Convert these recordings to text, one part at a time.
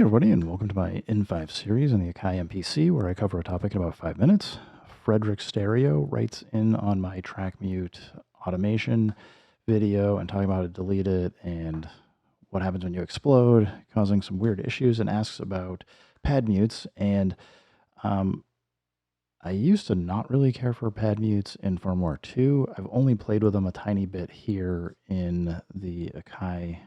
Hey everybody, and welcome to my N5 series on the Akai MPC, where I cover a topic in about 5 minutes. Frederick Stereo writes in on my track mute automation video and talking about how to delete it and what happens when you explode, causing some weird issues, and asks about pad mutes. And I used to not really care for pad mutes in Firmware 2. I've only played with them a tiny bit here in the Akai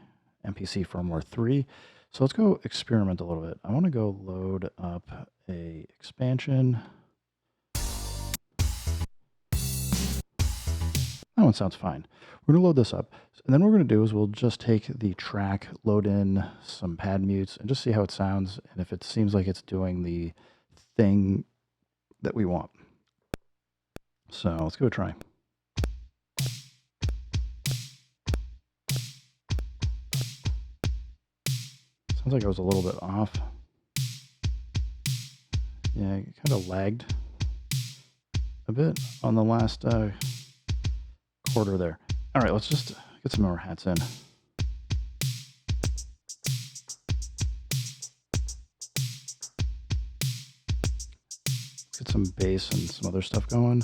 MPC Firmware 3. So let's go experiment a little bit. I want to go load up a expansion. That one sounds fine. We're going to load this up. And then what we're going to do is we'll just take the track, load in some pad mutes, and just see how it sounds. And if it seems like it's doing the thing that we want. So let's give it a try. Sounds like I was a little bit off. Yeah, it kind of lagged a bit on the last quarter there. All right, let's just get some more hats in. Get some bass and some other stuff going.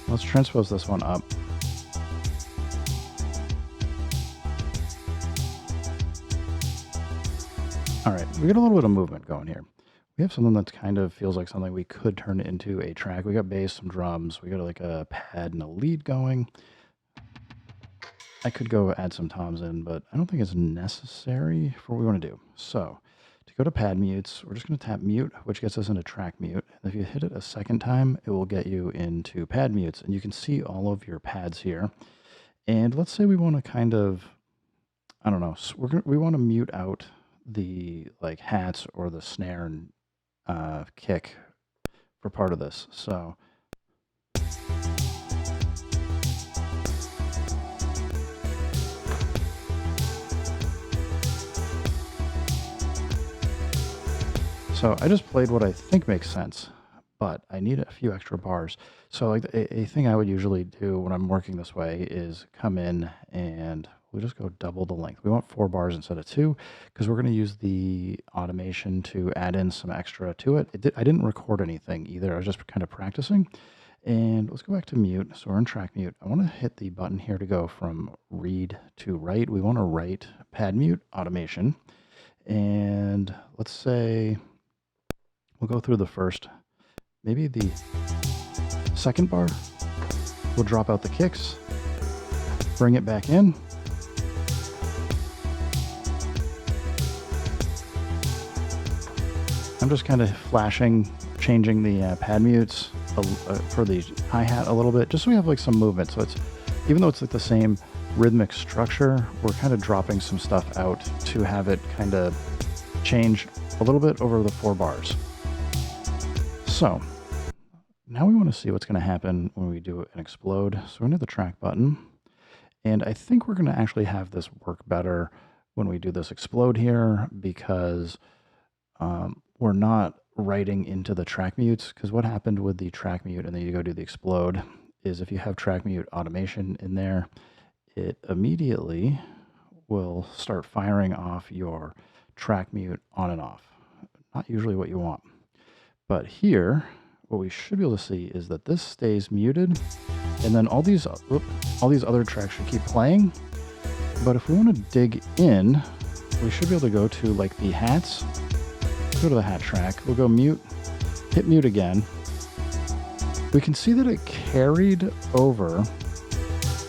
Let's transpose this one up. All right, we got a little bit of movement going here. We have something that kind of feels like something we could turn into a track. We got bass, some drums. We got like a pad and a lead going. I could go add some toms in, but I don't think it's necessary for what we want to do. So to go to pad mutes, we're just going to tap mute, which gets us into track mute. And if you hit it a second time, it will get you into pad mutes. And you can see all of your pads here. And let's say we want to kind of, I don't know, we want to mute out the like hats or the snare and kick for part of this. So I just played what I think makes sense, but I need a few extra bars. So like a thing I would usually do when I'm working this way is come in and we'll just go double the length. We want 4 bars instead of 2 because we're going to use the automation to add in some extra to it. I didn't record anything either. I was just kind of practicing. And let's go back to mute. So we're in track mute. I want to hit the button here to go from read to write. We want to write pad mute automation. And let's say we'll go through the first, maybe the second bar. We'll drop out the kicks, bring it back in. I'm just kind of flashing, changing the pad mutes for the hi-hat a little bit, just so we have like some movement. So it's, even though it's like the same rhythmic structure, we're kind of dropping some stuff out to have it kind of change a little bit over the 4 bars. So now we want to see what's going to happen when we do an explode. So we're going to hit the track button. And I think we're going to actually have this work better when we do this explode here because we're not writing into the track mutes. Because what happened with the track mute and then you go do the explode is if you have track mute automation in there, it immediately will start firing off your track mute on and off. Not usually what you want. But here, what we should be able to see is that this stays muted, and then all these other tracks should keep playing. But if we want to dig in, we should be able to go to like the hats. Go to the hat track. We'll go mute, hit mute again. We can see that it carried over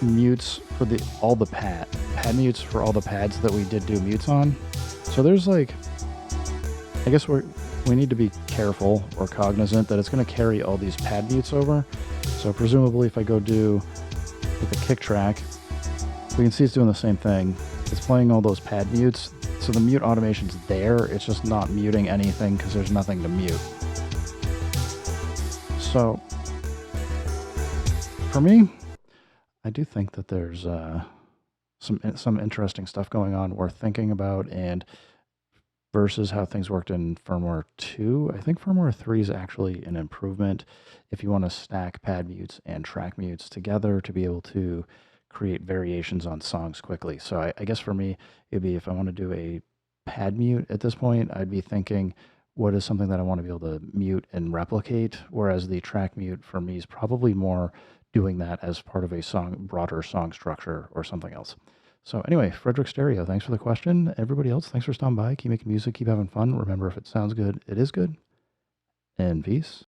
mutes for all the pad mutes for all the pads that we did do mutes on. So there's like, I guess we need to be careful or cognizant that it's going to carry all these pad mutes over. So presumably if I go do with the kick track, we can see it's doing the same thing. It's playing all those pad mutes. So the mute automation's there. It's just not muting anything because there's nothing to mute. So for me, I do think that there's some interesting stuff going on worth thinking about. And versus how things worked in firmware 2. I think firmware 3 is actually an improvement if you want to stack pad mutes and track mutes together to be able to create variations on songs quickly. So I guess for me, it'd be if I want to do a pad mute at this point, I'd be thinking, what is something that I want to be able to mute and replicate? Whereas the track mute for me is probably more doing that as part of a broader song structure or something else. So anyway, Frederick Stereo, thanks for the question. Everybody else, thanks for stopping by. Keep making music, keep having fun. Remember, if it sounds good, it is good. And peace.